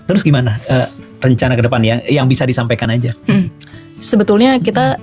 Terus gimana rencana ke depan yang bisa disampaikan aja? Sebetulnya kita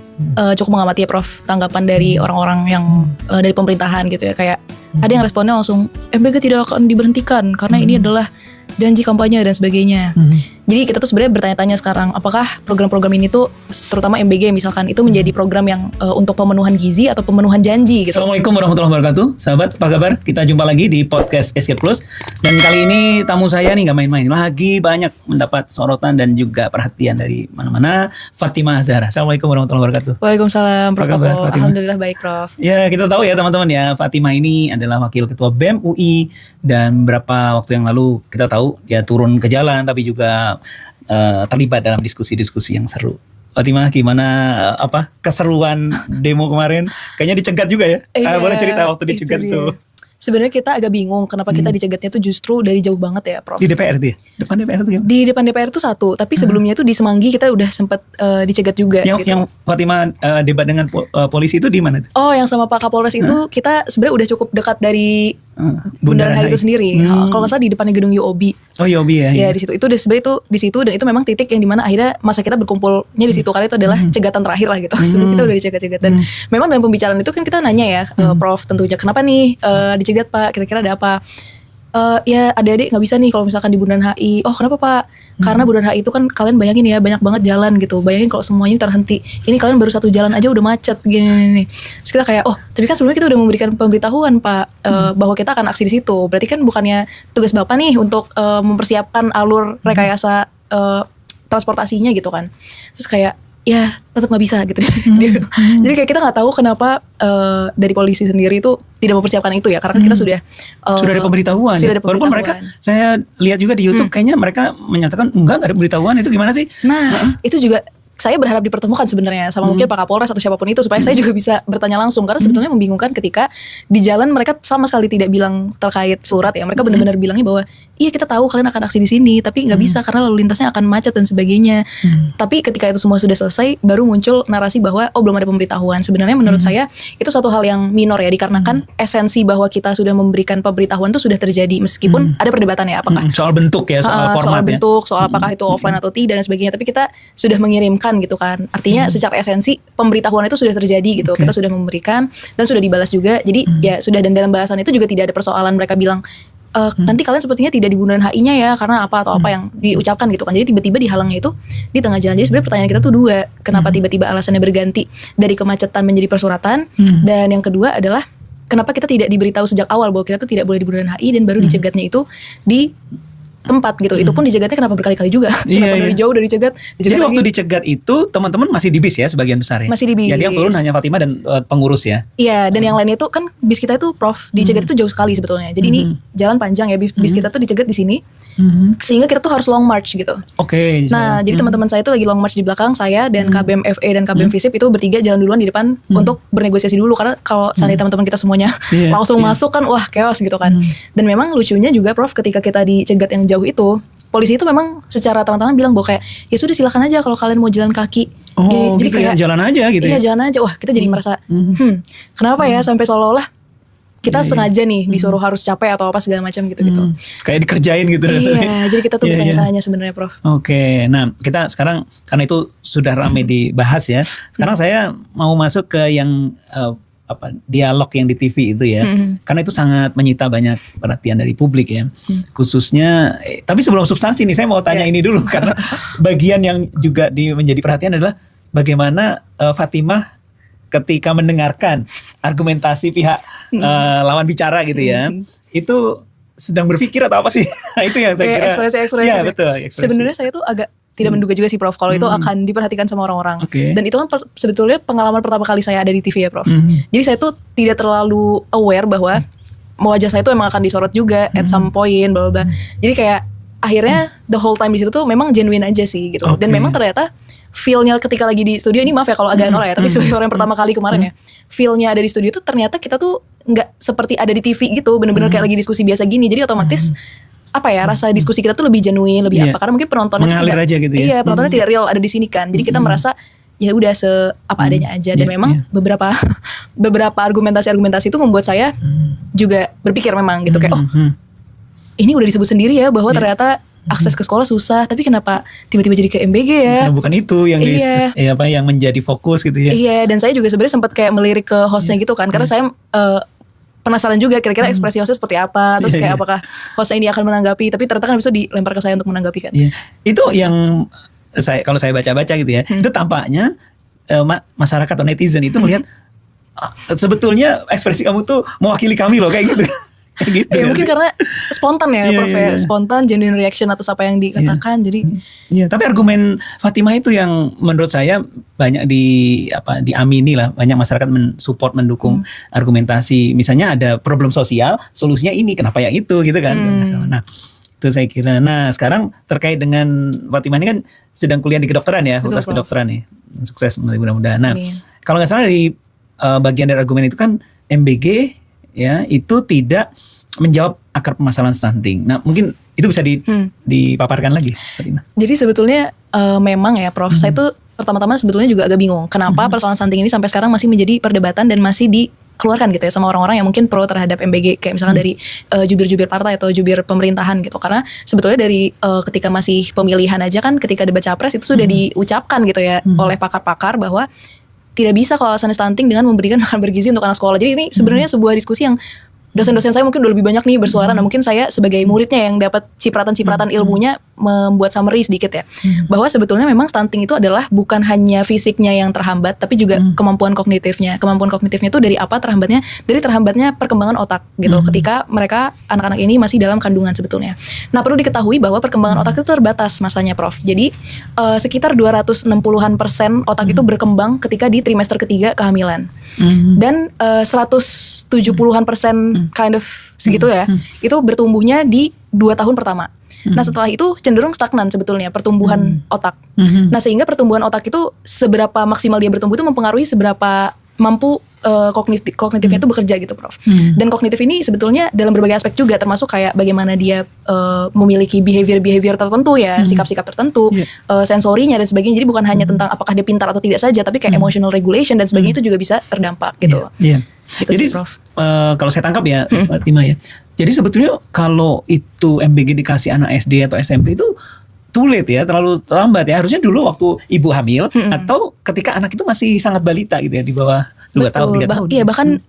cukup mengamati ya Prof, tanggapan dari orang-orang yang dari pemerintahan gitu ya. Kayak ada yang responnya langsung, MBG tidak akan diberhentikan karena ini adalah janji kampanye dan sebagainya. Jadi kita tuh sebenarnya bertanya-tanya sekarang, apakah program-program ini tuh, terutama MBG misalkan, itu menjadi program yang untuk pemenuhan gizi atau pemenuhan janji gitu. Assalamualaikum warahmatullahi wabarakatuh. Sahabat, apa kabar? Kita jumpa lagi di podcast Escape Plus. Dan kali ini tamu saya nih gak main-main. Lagi banyak mendapat sorotan dan juga perhatian dari mana-mana. Fatimah Zahra. Assalamualaikum warahmatullahi wabarakatuh. Waalaikumsalam Prof. Kabar, Alhamdulillah baik Prof. Ya, kita tahu ya teman-teman ya, Fatimah ini adalah wakil ketua BEM UI. Dan beberapa waktu yang lalu kita tahu dia turun ke jalan, tapi juga terlibat dalam diskusi-diskusi yang seru. Fatimah, gimana keseruan demo kemarin? Kayaknya dicegat juga ya? Boleh cerita waktu dicegat tuh? Sebenarnya kita agak bingung kenapa kita dicegatnya tuh justru dari jauh banget ya Prof. Di DPR tuh ya? Depan DPR tuh gimana? Di depan DPR tuh satu, tapi sebelumnya tuh di Semanggi kita udah sempet dicegat juga. Yang Fatimah debat dengan polisi itu di mana tuh? Oh, yang sama Pak Kapolres itu kita sebenarnya udah cukup dekat dari Bundaran HI itu sendiri. Kalau nggak salah di depannya gedung UOB. Oh UOB ya. Ya di situ. Itu sebenarnya itu di situ, dan itu memang titik yang dimana akhirnya masa kita berkumpulnya di situ, karena itu adalah cegatan terakhir lah gitu. Sebelum kita udah dicegat-cegat, dan memang dalam pembicaraan itu kan kita nanya ya, Prof, tentunya kenapa nih dicegat Pak? Kira-kira ada apa? Ya adik-adik nggak bisa nih kalau misalkan di Bundaran HI. Oh kenapa Pak? Karena Bundaran HI itu kan kalian bayangin ya, banyak banget jalan gitu. Bayangin kalau semuanya terhenti. Ini kalian baru satu jalan aja udah macet gini. Terus kita kayak, oh tapi kan sebelumnya kita udah memberikan pemberitahuan Pak, bahwa kita akan aksi di situ. Berarti kan bukannya tugas Bapak nih untuk mempersiapkan alur rekayasa transportasinya gitu kan. Terus kayak, ya tetap nggak bisa gitu. Jadi kayak kita nggak tahu kenapa dari polisi sendiri itu tidak mempersiapkan itu ya, karena kan kita sudah ada pemberitahuan. Sudah ada Walaupun mereka, saya lihat juga di YouTube kayaknya mereka menyatakan enggak ada pemberitahuan. Itu gimana sih? Nah itu juga saya berharap dipertemukan sebenarnya sama mungkin Pak Kapolres atau siapapun itu, supaya saya juga bisa bertanya langsung, karena sebetulnya membingungkan ketika di jalan mereka sama sekali tidak bilang terkait surat ya. Mereka benar-benar bilangnya bahwa iya kita tahu kalian akan aksi di sini, tapi nggak bisa karena lalu lintasnya akan macet dan sebagainya. Tapi ketika itu semua sudah selesai, baru muncul narasi bahwa oh belum ada pemberitahuan. Sebenarnya menurut saya itu satu hal yang minor ya, dikarenakan esensi bahwa kita sudah memberikan pemberitahuan itu sudah terjadi, meskipun ada perdebatan ya apakah soal bentuk ya, soal format soal bentuk, soal apakah itu offline atau tidak dan sebagainya. Tapi kita sudah mengirimkan gitu kan. Artinya secara esensi pemberitahuan itu sudah terjadi gitu. Kita sudah memberikan dan sudah dibalas juga. Jadi ya sudah, dan dalam balasan itu juga tidak ada persoalan mereka bilang nanti kalian sepertinya tidak di Bundaran HI-nya ya karena apa atau apa yang diucapkan gitu kan. Jadi tiba-tiba dihalangnya itu di tengah jalan. Jadi sebenarnya pertanyaan kita tuh dua, kenapa tiba-tiba alasannya berganti dari kemacetan menjadi persuratan, dan yang kedua adalah kenapa kita tidak diberitahu sejak awal bahwa kita tuh tidak boleh di Bundaran HI, dan baru dicegatnya itu di tempat gitu. Itu pun dicegatnya kenapa berkali-kali juga. Kenapa dari jauh udah dicegat. Jadi waktu dicegat itu teman-teman masih di bis ya sebagian besar ya? Masih di bis. Jadi yang turun hanya Fatimah dan pengurus ya? Iya, dan yang lainnya itu kan bis kita itu Prof, dicegat itu jauh sekali sebetulnya. Jadi ini jalan panjang ya, bis kita tuh dicegat di sini. Sehingga kita tuh harus long march gitu. Oke. Nah, jadi teman-teman saya itu lagi long march di belakang, saya dan KBM FE dan KBM Visip itu bertiga jalan duluan di depan untuk bernegosiasi dulu, karena kalau seandainya teman-teman kita semuanya langsung masuk kan wah chaos gitu kan. Dan memang lucunya juga Prof, ketika kita dicegat yang jauh itu, polisi itu memang secara terang-terangan bilang bahwa kayak ya sudah silakan aja kalau kalian mau jalan kaki. Oh, jadi kayak jalan aja gitu ya? Iya jalan aja. Wah kita jadi merasa kenapa ya sampai seolah-olah kita sengaja nih disuruh harus capek atau apa segala macam gitu-gitu. Kayak dikerjain gitu. Iya, jadi kita tuh bertanya-tanya sebenarnya Prof. Oke, nah kita sekarang karena itu sudah ramai dibahas ya. Sekarang saya mau masuk ke yang dialog yang di TV itu ya. Karena itu sangat menyita banyak perhatian dari publik ya. Khususnya, tapi sebelum substansi nih saya mau tanya ini dulu karena bagian yang juga menjadi perhatian adalah bagaimana Fatimah ketika mendengarkan argumentasi pihak lawan bicara gitu ya, itu sedang berpikir atau apa sih? Itu yang saya kira. Ekspresi. Iya betul. Sebenarnya saya tuh agak tidak menduga juga sih Prof, kalau itu akan diperhatikan sama orang-orang. Dan itu kan sebetulnya pengalaman pertama kali saya ada di TV ya Prof. Jadi saya tuh tidak terlalu aware bahwa wajah saya tuh emang akan disorot juga at some point, bla bla. Jadi kayak akhirnya the whole time di situ tuh memang genuine aja sih gitu. Dan memang ternyata feel-nya ketika lagi di studio, ini maaf ya kalau agak norak ya, tapi sebagai orang yang pertama kali kemarin ya, feel-nya ada di studio tuh ternyata kita tuh nggak seperti ada di TV gitu, bener-bener kayak lagi diskusi biasa gini. Jadi otomatis apa ya, rasa diskusi kita tuh lebih genuine, lebih apa, karena mungkin penontonnya mengalir aja gitu ya. Iya, penontonnya tidak real ada di sini kan. Jadi kita merasa ya udah apa adanya aja. Dan memang beberapa argumentasi itu membuat saya juga berpikir memang gitu kayak ini udah disebut sendiri ya bahwa ternyata akses ke sekolah susah, tapi kenapa tiba-tiba jadi ke MBG ya? Karena bukan itu yang yang menjadi fokus gitu ya. Iya, dan saya juga sebenarnya sempat kayak melirik ke hostnya gitu kan, karena saya penasaran juga kira-kira ekspresi hostnya seperti apa, terus kayak apakah hostnya ini akan menanggapi, tapi ternyata kan bisa dilempar ke saya untuk menanggapi kan. Iya. Itu yang kalau saya baca-baca gitu ya, itu tampaknya masyarakat atau netizen itu melihat sebetulnya ekspresi kamu tuh mewakili kami loh kayak gitu. Kayak gitu. Ya mungkin karena spontan ya, Prof, spontan, genuine reaction atas apa yang dikatakan. Jadi Iya, tapi argumen Fatimah itu yang menurut saya banyak diamini lah, banyak masyarakat mensupport, mendukung argumentasi. Misalnya ada problem sosial, solusinya ini, kenapa ya itu gitu kan. Nah, itu saya kira. Nah, sekarang terkait dengan Fatimah ini kan sedang kuliah di kedokteran ya, fakultas kedokteran nih. Sukses mudah-mudahan. Nah, kalau nggak salah dari bagian dari argumen itu kan MBG ya itu tidak menjawab akar permasalahan stunting. Nah, mungkin itu bisa dipaparkan lagi, Fatimah. Jadi sebetulnya memang ya, Prof, saya tuh pertama-tama sebetulnya juga agak bingung kenapa persoalan stunting ini sampai sekarang masih menjadi perdebatan dan masih dikeluarkan gitu ya sama orang-orang yang mungkin pro terhadap MBG, kayak misalkan dari jubir-jubir partai atau jubir pemerintahan gitu. Karena sebetulnya dari ketika masih pemilihan aja kan, ketika debat capres itu sudah diucapkan gitu ya oleh pakar-pakar bahwa tidak bisa kalau alasannya stunting dengan memberikan makan bergizi untuk anak sekolah. Jadi ini sebenarnya sebuah diskusi yang dosen-dosen saya mungkin udah lebih banyak nih bersuara. Nah, mungkin saya sebagai muridnya yang dapat cipratan-cipratan ilmunya membuat summary sedikit ya. Bahwa sebetulnya memang stunting itu adalah bukan hanya fisiknya yang terhambat, tapi juga kemampuan kognitifnya. Kemampuan kognitifnya itu dari apa terhambatnya? Dari terhambatnya perkembangan otak gitu. Ketika mereka anak-anak ini masih dalam kandungan sebetulnya. Nah, perlu diketahui bahwa perkembangan otak itu terbatas masanya, Prof. Jadi sekitar 260% otak itu berkembang ketika di trimester ketiga kehamilan. Dan 170% kind of segitu ya, itu bertumbuhnya di 2 tahun pertama. Nah, setelah itu cenderung stagnan sebetulnya pertumbuhan otak. Nah, sehingga pertumbuhan otak itu seberapa maksimal dia bertumbuh itu mempengaruhi seberapa mampu kognitifnya itu bekerja gitu, Prof. Dan kognitif ini sebetulnya dalam berbagai aspek juga, termasuk kayak bagaimana dia memiliki behavior tertentu ya, sikap-sikap tertentu, sensorinya dan sebagainya. Jadi bukan hanya tentang apakah dia pintar atau tidak saja, tapi kayak emotional regulation dan sebagainya itu juga bisa terdampak gitu. Iya. Gitu Jadi sih, Prof. Kalau saya tangkap ya, Fatimah ya. Jadi sebetulnya kalau itu MBG dikasih anak SD atau SMP itu too late ya, terlalu terlambat ya. Harusnya dulu waktu ibu hamil atau ketika anak itu masih sangat balita gitu ya, di bawah 2 tahun, 3 tahun. Iya, bahkan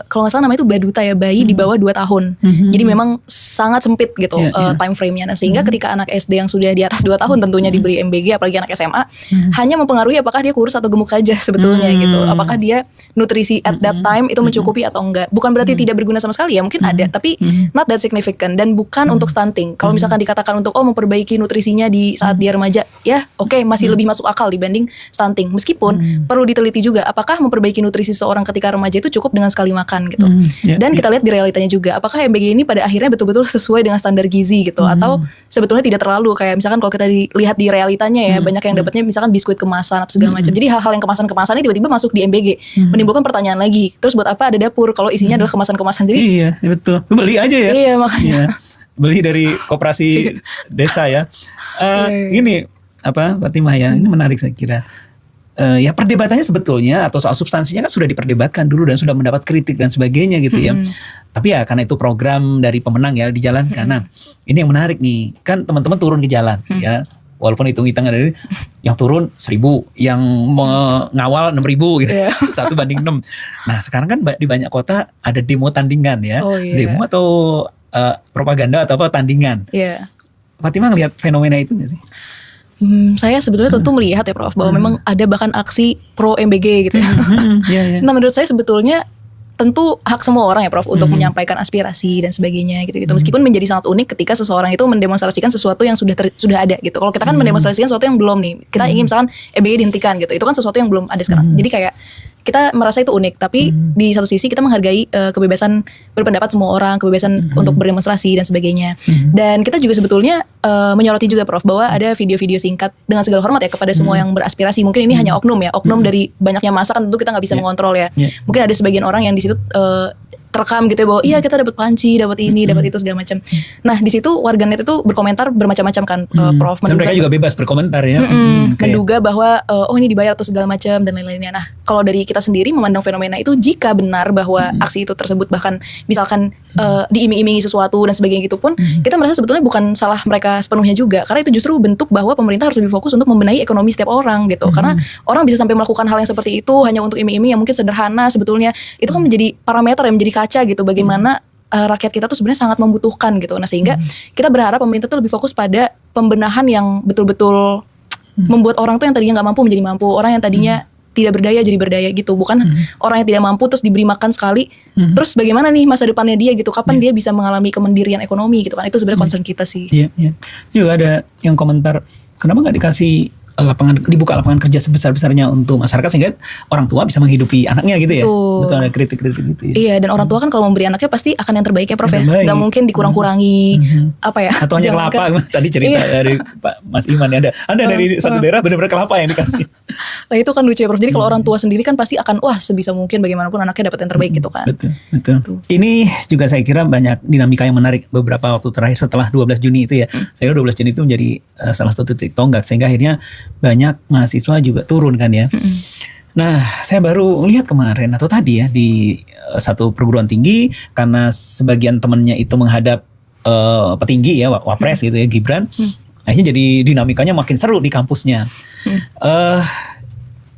kalau nggak salah namanya itu baduta ya, bayi di bawah 2 tahun. Jadi memang sangat sempit gitu time frame-nya. Nah, sehingga ketika anak SD yang sudah di atas 2 tahun tentunya diberi MBG, apalagi anak SMA, hanya mempengaruhi apakah dia kurus atau gemuk saja sebetulnya gitu. Apakah dia nutrisi at that time itu mencukupi atau enggak. Bukan berarti tidak berguna sama sekali ya, mungkin ada, tapi not that significant dan bukan untuk stunting. Kalau misalkan dikatakan untuk memperbaiki nutrisinya di saat dia remaja, ya oke, masih lebih masuk akal dibanding stunting. Meskipun perlu diteliti juga apakah memperbaiki nutrisi seorang ketika remaja itu cukup dengan sekali makan gitu. Dan kita lihat di realitanya juga, apakah MBG ini pada akhirnya betul-betul sesuai dengan standar gizi gitu, atau sebetulnya tidak terlalu, kayak misalkan kalau kita lihat di realitanya ya, banyak yang dapatnya misalkan biskuit kemasan atau segala macam. Jadi hal-hal yang kemasan-kemasan ini tiba-tiba masuk di MBG, menimbulkan pertanyaan lagi. Terus buat apa ada dapur kalau isinya adalah kemasan-kemasan? Jadi iya, betul. Beli aja ya. Iya, makanya. Beli dari koperasi desa ya. Gini Fatimah ya, ini menarik saya kira. Ya perdebatannya sebetulnya atau soal substansinya kan sudah diperdebatkan dulu dan sudah mendapat kritik dan sebagainya gitu ya. Tapi ya karena itu program dari pemenang ya dijalankan. Nah, ini yang menarik nih, kan teman-teman turun ke jalan ya. Walaupun hitung-hitungan dari yang turun 1.000, yang mengawal 6.000 gitu. 1:6. Nah, sekarang kan di banyak kota ada demo tandingan ya. Demo atau propaganda atau apa tandingan. Fatimah ngelihat fenomena itu nggak sih? Saya sebetulnya tentu melihat ya, Prof, bahwa memang ada bahkan aksi pro MBG gitu ya. Nah, menurut saya sebetulnya tentu hak semua orang ya, Prof, untuk menyampaikan aspirasi dan sebagainya gitu-gitu. Meskipun menjadi sangat unik ketika seseorang itu mendemonstrasikan sesuatu yang sudah ada gitu. Kalau kita kan mendemonstrasikan sesuatu yang belum nih. Kita ingin misalkan MBG dihentikan gitu. Itu kan sesuatu yang belum ada sekarang. Jadi kayak kita merasa itu unik, tapi di satu sisi kita menghargai kebebasan berpendapat semua orang, kebebasan untuk berdemonstrasi dan sebagainya. Dan kita juga sebetulnya menyoroti juga, Prof, bahwa ada video-video singkat, dengan segala hormat ya kepada semua yang beraspirasi. Mungkin ini hanya oknum ya, oknum dari banyaknya masa kan tentu kita nggak bisa mengontrol ya. Mungkin ada sebagian orang yang di situ terekam gitu ya bahwa iya kita dapat panci, dapat ini, dapat itu segala macam. Nah di situ warganet itu berkomentar bermacam-macam kan, Prof. Dan mereka juga bebas berkomentar ya. Menduga bahwa oh ini dibayar atau segala macam dan lain-lainnya. Nah kalau dari kita sendiri memandang fenomena itu, jika benar bahwa aksi itu tersebut bahkan misalkan diiming-imingi sesuatu dan sebagainya gitu pun, kita merasa sebetulnya bukan salah mereka sepenuhnya juga, karena itu justru bentuk bahwa pemerintah harus lebih fokus untuk membenahi ekonomi setiap orang gitu. Karena orang bisa sampai melakukan hal yang seperti itu hanya untuk iming-iming yang mungkin sederhana, sebetulnya itu kan menjadi parameter yang menjadi kaca gitu bagaimana rakyat kita tuh sebenarnya sangat membutuhkan gitu. Nah sehingga kita berharap pemerintah tuh lebih fokus pada pembenahan yang betul-betul membuat orang tuh yang tadinya nggak mampu menjadi mampu, orang yang tadinya tidak berdaya jadi berdaya gitu, bukan orang yang tidak mampu terus diberi makan sekali, terus bagaimana nih masa depannya dia gitu, kapan dia bisa mengalami kemandirian ekonomi gitu kan, itu sebenarnya concern kita sih. Iya, iya. Juga ada yang komentar, kenapa nggak dikasih dibuka lapangan kerja sebesar-besarnya untuk masyarakat sehingga orang tua bisa menghidupi anaknya gitu ya. Betul, ada kritik-kritik gitu ya. Iya, dan orang tua kan kalau memberi anaknya pasti akan yang terbaik ya Prof ya. Gak mungkin dikurang-kurangi apa ya. Atau hanya kelapa tadi cerita dari Pak Mas Iman ya, ada dari satu daerah benar-benar kelapa yang dikasih. Nah itu kan lucu ya Prof. Jadi kalau orang tua sendiri kan pasti akan wah sebisa mungkin bagaimanapun anaknya dapat yang terbaik gitu kan. Betul. Ini juga saya kira banyak dinamika yang menarik beberapa waktu terakhir setelah 12 Juni itu ya. Saya kira 12 Juni itu menjadi salah satu titik tonggak sehingga akhirnya banyak mahasiswa juga turun kan ya. Nah, saya baru lihat kemarin atau tadi ya di satu perguruan tinggi, karena sebagian temannya itu menghadap petinggi ya, wapres gitu ya, Gibran. Akhirnya jadi dinamikanya makin seru di kampusnya.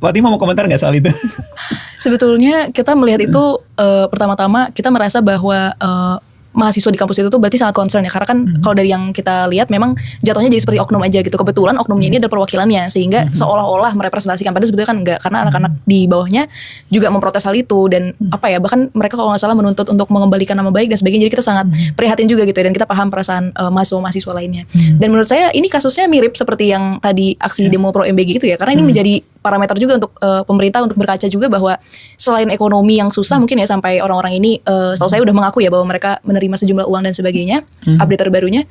Pak Tima mau komentar nggak soal itu? Sebetulnya kita melihat itu pertama-tama kita merasa bahwa mahasiswa di kampus itu tuh berarti sangat concern ya, karena kan kalau dari yang kita lihat memang jatuhnya jadi seperti oknum aja gitu. Kebetulan oknumnya ini ada perwakilannya sehingga seolah-olah merepresentasikan, padahal sebetulnya kan enggak, karena anak-anak di bawahnya juga memprotes hal itu dan apa ya, bahkan mereka kalau nggak salah menuntut untuk mengembalikan nama baik dan sebagainya. Jadi kita sangat prihatin juga gitu ya, dan kita paham perasaan mahasiswa lainnya. Dan menurut saya ini kasusnya mirip seperti yang tadi aksi demo pro MBG itu ya, karena ini menjadi parameter juga untuk pemerintah untuk berkaca juga bahwa selain ekonomi yang susah mungkin ya, sampai orang-orang ini setahu saya udah mengaku ya bahwa mereka menerima sejumlah uang dan sebagainya. Update terbarunya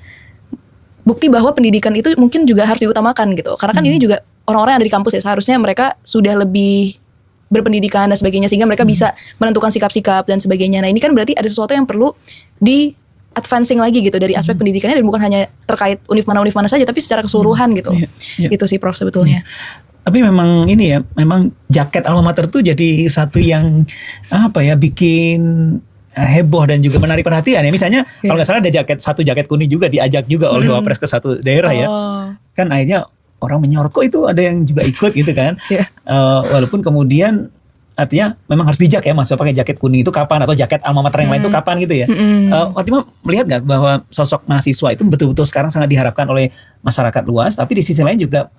bukti bahwa pendidikan itu mungkin juga harus diutamakan gitu, karena kan ini juga orang-orang yang ada di kampus ya, seharusnya mereka sudah lebih berpendidikan dan sebagainya sehingga mereka bisa menentukan sikap-sikap dan sebagainya. Nah ini kan berarti ada sesuatu yang perlu di advancing lagi gitu dari aspek pendidikannya, dan bukan hanya terkait univ mana saja tapi secara keseluruhan gitu. Gitu sih Prof sebetulnya. Tapi memang ini ya, memang jaket alma mater tuh jadi satu yang apa ya, bikin heboh dan juga menarik perhatian ya. Misalnya kalau nggak salah ada satu jaket kuning juga diajak juga oleh wapres ke satu daerah ya. Kan akhirnya orang menyorot kok itu ada yang juga ikut gitu kan. Walaupun kemudian artinya memang harus bijak ya, mahasiswa pakai jaket kuning itu kapan, atau jaket alma mater yang lain itu kapan gitu ya. Fatima melihat nggak bahwa sosok mahasiswa itu betul-betul sekarang sangat diharapkan oleh masyarakat luas, tapi di sisi lain juga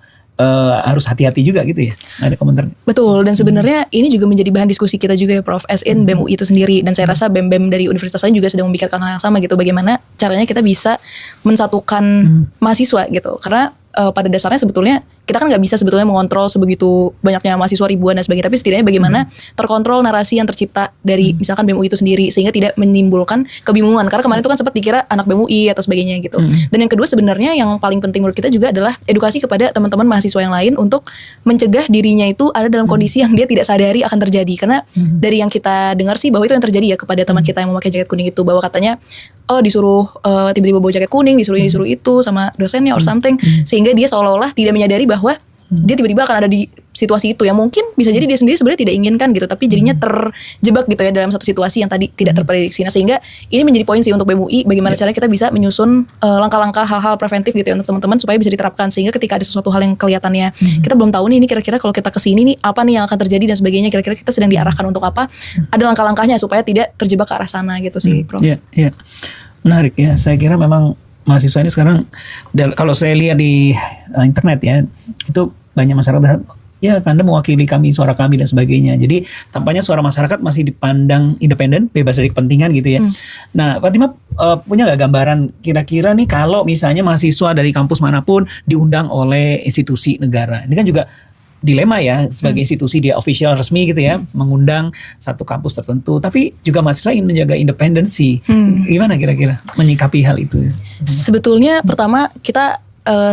harus hati-hati juga gitu ya. Ada komentar? Betul, dan sebenarnya ini juga menjadi bahan diskusi kita juga ya Prof, as in BEM UI itu sendiri, dan saya rasa BEM-BEM dari universitas lain juga sedang memikirkan hal yang sama gitu, bagaimana caranya kita bisa mensatukan mahasiswa gitu, karena pada dasarnya sebetulnya kita kan nggak bisa sebetulnya mengontrol sebegitu banyaknya mahasiswa ribuan dan sebagainya, tapi setidaknya bagaimana terkontrol narasi yang tercipta dari misalkan BEM UI itu sendiri sehingga tidak menimbulkan kebingungan, karena kemarin itu kan sempat dikira anak BEM UI atau sebagainya gitu. Dan yang kedua sebenarnya yang paling penting menurut kita juga adalah edukasi kepada teman-teman mahasiswa yang lain untuk mencegah dirinya itu ada dalam kondisi yang dia tidak sadari akan terjadi, karena dari yang kita dengar sih bahwa itu yang terjadi ya kepada teman kita yang memakai jaket kuning itu, bahwa katanya disuruh tiba-tiba bawa jaket kuning, disuruh ini disuruh itu sama dosennya or something, sehingga dia seolah-olah tidak menyadari bahwa dia tiba-tiba akan ada di situasi itu yang mungkin bisa jadi dia sendiri sebenarnya tidak inginkan gitu, tapi jadinya terjebak gitu ya dalam satu situasi yang tadi tidak terprediksi. Nah sehingga ini menjadi poin sih untuk BEM UI, bagaimana caranya kita bisa menyusun langkah-langkah hal-hal preventif gitu ya untuk teman-teman supaya bisa diterapkan, sehingga ketika ada sesuatu hal yang kelihatannya kita belum tahu nih ini kira-kira kalau kita kesini nih apa nih yang akan terjadi dan sebagainya, kira-kira kita sedang diarahkan untuk apa, ada langkah-langkahnya supaya tidak terjebak ke arah sana gitu sih Prof. Iya. Menarik ya, saya kira memang mahasiswa ini sekarang kalau saya lihat di internet ya, itu banyak masyarakat berharap ya Anda mewakili kami, suara kami dan sebagainya. Jadi tampaknya suara masyarakat masih dipandang independen, bebas dari kepentingan gitu ya. Nah Fatima punya nggak gambaran kira-kira nih kalau misalnya mahasiswa dari kampus manapun diundang oleh institusi negara, ini kan juga dilema ya, sebagai institusi dia official resmi gitu ya, mengundang satu kampus tertentu, tapi juga mahasiswa ingin menjaga independensi. Gimana kira-kira menyikapi hal itu? Sebetulnya pertama kita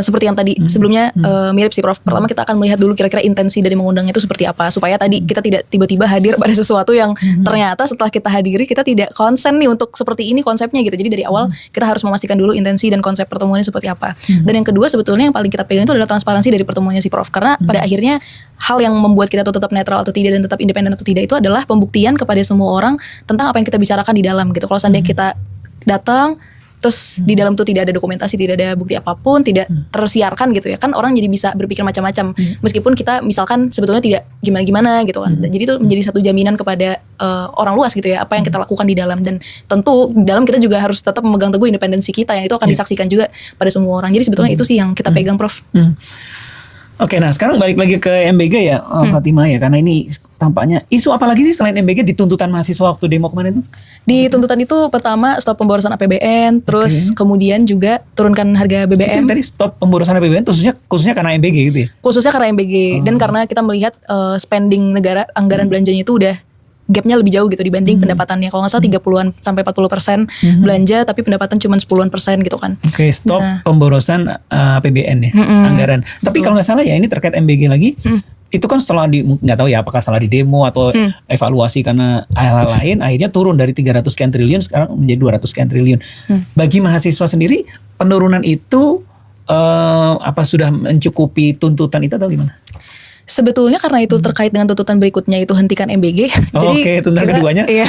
seperti yang tadi sebelumnya mirip sih Prof. Pertama kita akan melihat dulu kira-kira intensi dari mengundangnya itu seperti apa, supaya tadi kita tidak tiba-tiba hadir pada sesuatu yang ternyata setelah kita hadiri kita tidak konsen nih untuk seperti ini konsepnya gitu. Jadi dari awal kita harus memastikan dulu intensi dan konsep pertemuannya seperti apa. Dan yang kedua sebetulnya yang paling kita pegang itu adalah transparansi dari pertemuannya si Prof. Karena pada akhirnya hal yang membuat kita tuh tetap netral atau tidak dan tetap independen atau tidak itu adalah pembuktian kepada semua orang tentang apa yang kita bicarakan di dalam gitu. Kalau seandainya kita datang terus di dalam tuh tidak ada dokumentasi, tidak ada bukti apapun, tidak tersiarkan gitu ya kan, orang jadi bisa berpikir macam-macam meskipun kita misalkan sebetulnya tidak gimana-gimana gitu kan. Jadi itu menjadi satu jaminan kepada orang luas gitu ya apa yang kita lakukan di dalam, dan tentu di dalam kita juga harus tetap memegang teguh independensi kita yang itu akan disaksikan juga pada semua orang. Jadi sebetulnya itu sih yang kita pegang Prof. Oke, nah sekarang balik lagi ke MBG ya, Fatimah ya, karena ini tampaknya isu apa lagi sih selain MBG di tuntutan mahasiswa waktu demo kemarin itu? Di tuntutan itu pertama stop pemborosan APBN, terus kemudian juga turunkan harga Itu BBM. yang tadi stop pemborosan APBN khususnya karena MBG gitu ya? Khususnya karena MBG dan karena kita melihat spending negara, anggaran belanjanya itu udah gapnya lebih jauh gitu dibanding pendapatannya. Kalau nggak salah 30-an sampai 40% belanja tapi pendapatan cuma 10-an% gitu kan. Oke, stop pemborosan APBN ya, anggaran. Tapi kalau nggak salah ya ini terkait MBG lagi, itu kan setelah nggak tahu ya apakah setelah di demo atau evaluasi karena hal-hal lain, akhirnya turun dari 300 sekian triliun sekarang menjadi 200 sekian triliun. Bagi mahasiswa sendiri penurunan itu apa sudah mencukupi tuntutan itu atau gimana? Sebetulnya karena itu terkait dengan tuntutan berikutnya itu hentikan MBG. Oke, tuntutan keduanya. Iya.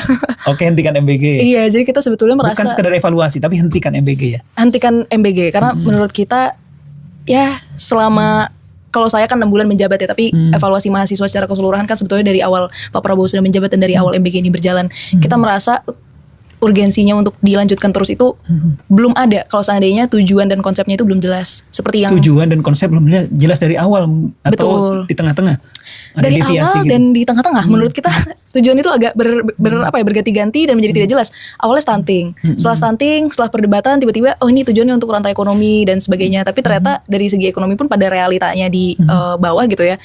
Oke, hentikan MBG. Iya, jadi kita sebetulnya merasa bukan sekedar evaluasi tapi hentikan MBG ya. Hentikan MBG karena menurut kita ya selama kalau saya kan 6 bulan menjabat ya, tapi evaluasi mahasiswa secara keseluruhan kan sebetulnya dari awal Pak Prabowo sudah menjabat dan dari awal MBG ini berjalan, kita merasa urgensinya untuk dilanjutkan terus itu belum ada kalau seandainya tujuan dan konsepnya itu belum jelas. Seperti yang tujuan dan konsep belum jelas dari awal atau di tengah-tengah. Ada dari deviasi awal gitu. dan di tengah-tengah. Menurut kita tujuan itu agak berganti-ganti dan menjadi tidak jelas. Awalnya stunting, setelah perdebatan tiba-tiba oh ini tujuannya untuk rantai ekonomi dan sebagainya. Tapi ternyata dari segi ekonomi pun pada realitanya di bawah gitu ya,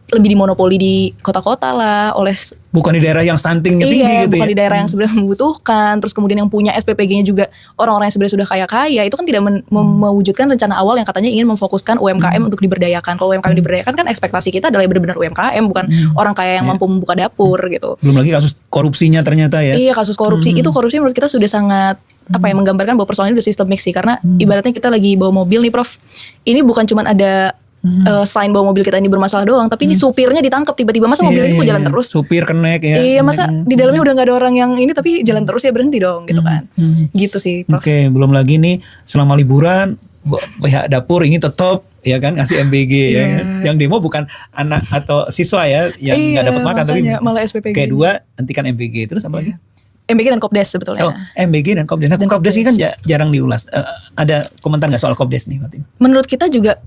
lebih dimonopoli di kota-kota lah oleh bukan di daerah yang stuntingnya tinggi gitu bukan ya. di daerah yang sebenarnya membutuhkan. Terus kemudian yang punya SPPG-nya juga orang-orang yang sebenarnya sudah kaya-kaya. Itu kan tidak mewujudkan rencana awal yang katanya ingin memfokuskan UMKM untuk diberdayakan. Kalau UMKM diberdayakan kan ekspektasi kita adalah benar-benar UMKM, bukan orang kaya yang mampu membuka dapur gitu. Belum lagi kasus korupsinya ternyata ya. Iya, kasus korupsi. Itu korupsi menurut kita sudah sangat menggambarkan bahwa persoalannya udah sistemik sih. Karena ibaratnya kita lagi bawa mobil nih Prof. Ini bukan cuma ada selain bawa mobil kita ini bermasalah doang, tapi ini supirnya ditangkap tiba-tiba, masa mobil ini kok jalan terus? Supir kenek ya. Iya, masa di dalamnya udah nggak ada orang yang ini tapi jalan terus ya, berhenti dong gitu kan. Gitu sih Prof. Oke, belum lagi nih selama liburan pihak dapur ini tetap ya kan ngasih MBG ya kan? Yang demo bukan anak atau siswa ya yang nggak dapat makan, tapi malah SPPG. kedua hentikan MBG. Terus apa lagi? MBG dan Kopdes sebetulnya. Oh, MBG dan Kopdes. Nah, Kopdes ini kan jarang diulas. Ada komentar nggak soal Kopdes nih, Fatimah? Menurut kita juga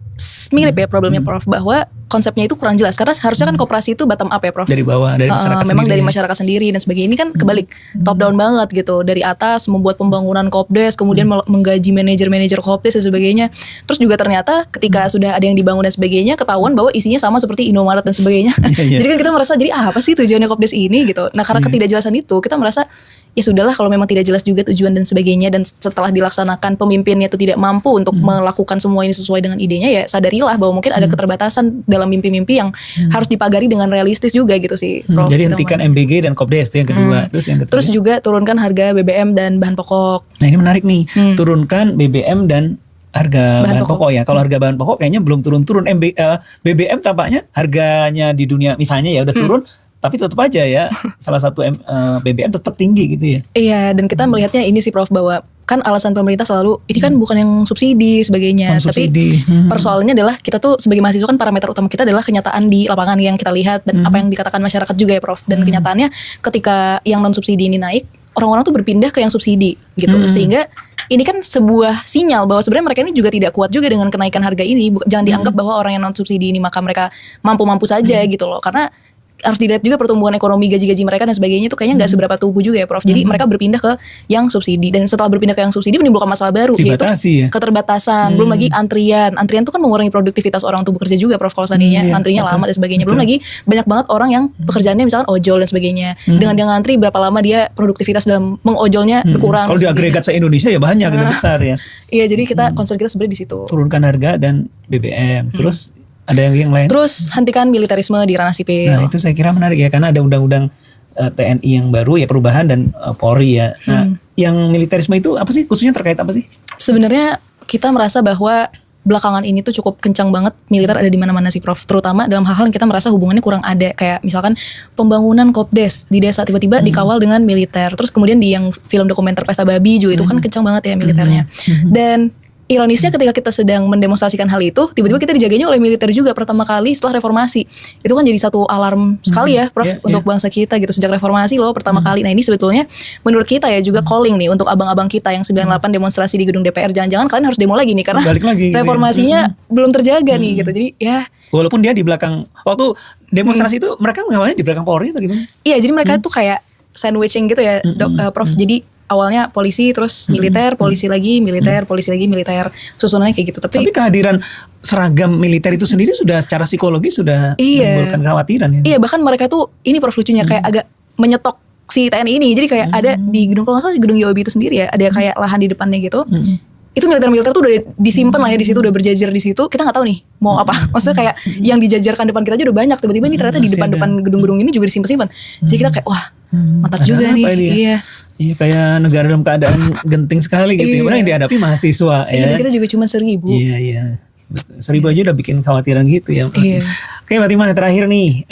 mirip ya problemnya Prof, bahwa konsepnya itu kurang jelas karena harusnya kan koperasi itu bottom up ya Prof. Dari bawah, dari masyarakat memang sendiri. dari masyarakat sendiri dan sebagainya. Ini kan kebalik, top down banget gitu. Dari atas membuat pembangunan Kopdes, kemudian menggaji manajer-manajer Kopdes dan sebagainya. Terus juga ternyata ketika sudah ada yang dibangun dan sebagainya, ketahuan bahwa isinya sama seperti Indomaret dan sebagainya. Jadi kan kita merasa jadi apa sih tujuannya Kopdes ini gitu. Nah, karena ketidakjelasan itu kita merasa ya sudahlah kalau memang tidak jelas juga tujuan dan sebagainya, dan setelah dilaksanakan pemimpinnya itu tidak mampu untuk melakukan semua ini sesuai dengan idenya, ya sadarilah bahwa mungkin ada keterbatasan dalam mimpi-mimpi yang harus dipagari dengan realistis juga gitu sih Prof. Jadi hentikan MBG dan Kopdes itu yang kedua. Terus yang ketiga? Terus juga turunkan harga BBM dan bahan pokok. Nah, ini menarik nih. Turunkan BBM dan harga bahan pokok ya. Kalau harga bahan pokok kayaknya belum turun-turun. BBM tampaknya harganya di dunia misalnya ya udah turun, tapi tetap aja ya salah satu BBM tetap tinggi gitu ya. Iya, dan kita melihatnya ini sih Prof, bahwa kan alasan pemerintah selalu ini kan bukan yang subsidi sebagainya, tapi persoalannya adalah kita tuh sebagai mahasiswa kan parameter utama kita adalah kenyataan di lapangan yang kita lihat dan apa yang dikatakan masyarakat juga ya Prof. Dan kenyataannya ketika yang non subsidi ini naik, orang-orang tuh berpindah ke yang subsidi gitu, sehingga ini kan sebuah sinyal bahwa sebenarnya mereka ini juga tidak kuat juga dengan kenaikan harga ini. Jangan dianggap bahwa orang yang non subsidi ini maka mereka mampu-mampu saja gitu loh, karena harus dilihat juga pertumbuhan ekonomi, gaji-gaji mereka dan sebagainya itu kayaknya nggak seberapa tumbuh juga ya Prof. Jadi mereka berpindah ke yang subsidi, dan setelah berpindah ke yang subsidi menimbulkan masalah baru, Dibatasi yaitu ya. keterbatasan. Belum lagi antrian tuh kan mengurangi produktivitas orang untuk bekerja juga Prof. Kalau seandainya Iya, antrinya betul. lama dan sebagainya. Belum lagi banyak banget orang yang pekerjaannya misalkan ojol dan sebagainya. Dengan dia ngantri berapa lama dia produktivitas dalam mengojolnya berkurang. Kalau dan di sebagainya. agregat se-Indonesia ya banyak gitu besar ya. Iya, jadi kita concern kita sebenarnya di situ. Turunkan harga dan BBM. Terus ada yang lain? Terus hentikan militerisme di ranah sipil. Nah itu saya kira menarik ya, karena ada undang-undang TNI yang baru ya, perubahan, dan Polri ya. Nah yang militerisme itu apa sih, khususnya terkait apa sih? Sebenarnya kita merasa bahwa belakangan ini tuh cukup kencang banget militer ada di mana-mana sih Prof. Terutama dalam hal-hal yang kita merasa hubungannya kurang ada, kayak misalkan pembangunan Kopdes di desa tiba-tiba dikawal dengan militer. Terus kemudian di yang film dokumenter Pesta Babi juga itu kan kencang banget ya militernya. Dan ironisnya ketika kita sedang mendemonstrasikan hal itu, tiba-tiba kita dijaganya oleh militer juga pertama kali setelah reformasi. Itu kan jadi satu alarm sekali ya Prof, untuk bangsa kita gitu, sejak reformasi loh pertama kali. Nah ini sebetulnya menurut kita ya juga calling nih untuk abang-abang kita yang 98 demonstrasi di gedung DPR, jangan-jangan kalian harus demo lagi nih karena Balik lagi gitu ya. reformasinya belum terjaga nih gitu. Jadi ya Walaupun dia di belakang, waktu demonstrasi itu mereka mengawalnya di belakang Polri atau gimana? iya, jadi mereka tuh kayak sandwiching gitu ya Prof. Jadi awalnya polisi, terus militer, polisi lagi, militer, polisi lagi, militer, susunannya kayak gitu. Tapi kehadiran seragam militer itu sendiri sudah secara psikologi sudah menimbulkan kekhawatiran ya. Iya, bahkan mereka tuh ini Prof lucunya kayak agak menyetok si TNI ini. Jadi kayak ada di gedung, kalau nggak salah di gedung YOB itu sendiri ya, ada kayak lahan di depannya gitu. Itu militer-militer tuh udah disimpan lah ya di situ, udah berjajar di situ. Kita nggak tahu nih mau apa. Maksudnya kayak yang dijajarkan depan kita aja udah banyak. Tiba-tiba ini ternyata di depan-depan gedung-gedung ini juga disimpan-simpan. Jadi kita kayak wah mantap juga nih. Iya. Iya, kayak negara dalam keadaan genting sekali gitu. Ya. Padahal yang dihadapi mahasiswa ya. Kita juga cuma 1.000. Iya, iya. 1.000 aja udah bikin khawatiran gitu ya. Iya. Oke, Fatimah, terakhir nih,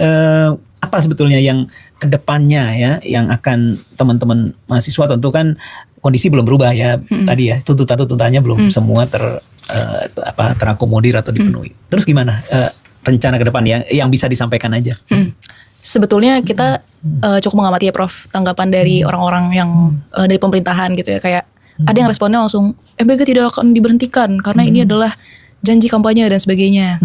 apa sebetulnya yang kedepannya ya, yang akan teman-teman mahasiswa, tentu kan kondisi belum berubah ya, tadi ya tuntutan-tuntutannya belum semua terakomodir atau dipenuhi. Terus gimana rencana ke depan yang bisa disampaikan aja? Sebetulnya kita cukup mengamati ya Prof tanggapan dari orang-orang yang dari pemerintahan gitu ya, kayak ada yang responnya langsung MBG tidak akan diberhentikan karena ini adalah janji kampanye dan sebagainya.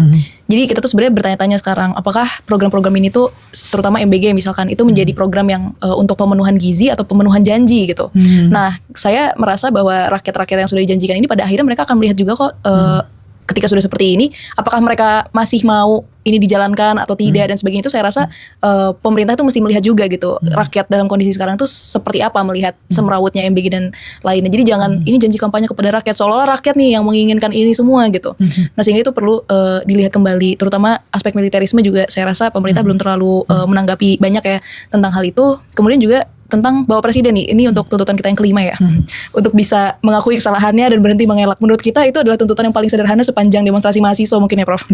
Jadi kita tuh sebenarnya bertanya-tanya sekarang, apakah program-program ini tuh terutama MBG misalkan itu menjadi program yang untuk pemenuhan gizi atau pemenuhan janji gitu. Nah, saya merasa bahwa rakyat-rakyat yang sudah dijanjikan ini pada akhirnya mereka akan melihat juga kok ketika sudah seperti ini, apakah mereka masih mau ini dijalankan atau tidak dan sebagainya. Itu saya rasa pemerintah itu mesti melihat juga gitu, rakyat dalam kondisi sekarang tuh seperti apa melihat semrawutnya MBG dan lainnya. Jadi jangan ini janji kampanye kepada rakyat seolah-olah rakyat nih yang menginginkan ini semua gitu. Nah sehingga itu perlu dilihat kembali, terutama aspek militerisme juga saya rasa pemerintah belum terlalu menanggapi banyak ya tentang hal itu. Kemudian juga tentang Bapak Presiden nih, ini untuk tuntutan kita yang kelima ya, untuk bisa mengakui kesalahannya dan berhenti mengelak. Menurut kita itu adalah tuntutan yang paling sederhana sepanjang demonstrasi mahasiswa mungkin ya Prof.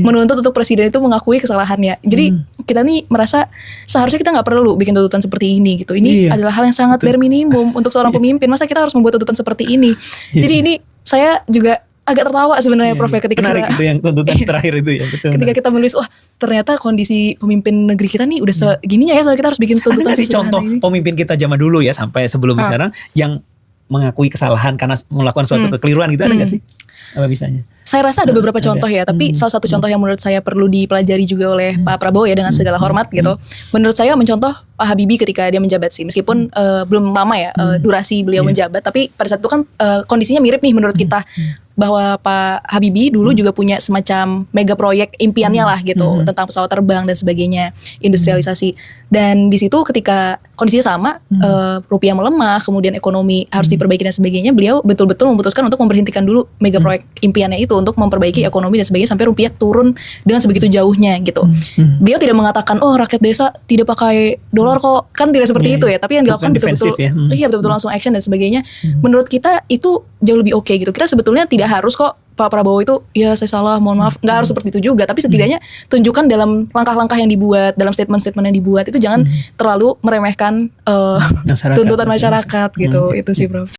Menuntut untuk Presiden itu mengakui kesalahannya. Jadi kita nih merasa seharusnya kita nggak perlu bikin tuntutan seperti ini gitu. Ini adalah hal yang sangat bare minimum untuk seorang pemimpin. Masa kita harus membuat tuntutan seperti ini? Jadi ini saya juga agak tertawa sebenarnya Prof ya ketika menarik kita, itu yang tuntutan terakhir itu ya, betul. Ketika kita menulis, wah ternyata kondisi pemimpin negeri kita nih udah segininya ya, soalnya kita harus bikin tuntutan. Ada nggak sih contoh pemimpin kita zaman dulu ya sampai sebelum sekarang yang mengakui kesalahan karena melakukan suatu kekeliruan gitu, ada nggak sih? Apa bisanya? Saya rasa ada beberapa contoh ya, tapi salah satu contoh yang menurut saya perlu dipelajari juga oleh Pak Prabowo ya dengan segala hormat gitu. Menurut saya mencontoh Pak Habibie ketika dia menjabat sih, meskipun belum lama ya durasi beliau menjabat, tapi pada saat itu kan kondisinya mirip nih menurut kita. Bahwa Pak Habibie dulu juga punya semacam mega proyek impiannya lah gitu tentang pesawat terbang dan sebagainya, industrialisasi. Dan di situ ketika kondisinya sama, rupiah melemah, kemudian ekonomi harus diperbaiki dan sebagainya, beliau betul-betul memutuskan untuk memberhentikan dulu mega proyek impiannya itu untuk memperbaiki ekonomi dan sebagainya sampai rupiah turun dengan sebegitu jauhnya gitu. Beliau tidak mengatakan oh rakyat desa tidak pakai dolar kok, kan tidak seperti itu ya, tapi yang dilakukan betul-betul iya betul-betul langsung action dan sebagainya. Menurut kita itu jauh lebih oke gitu. Kita sebetulnya tidak harus kok Pak Prabowo itu ya saya salah mohon maaf, nggak harus seperti itu juga, tapi setidaknya tunjukkan dalam langkah-langkah yang dibuat, dalam statement-statement yang dibuat itu jangan terlalu meremehkan tuntutan masyarakat gitu. Itu sih Bro.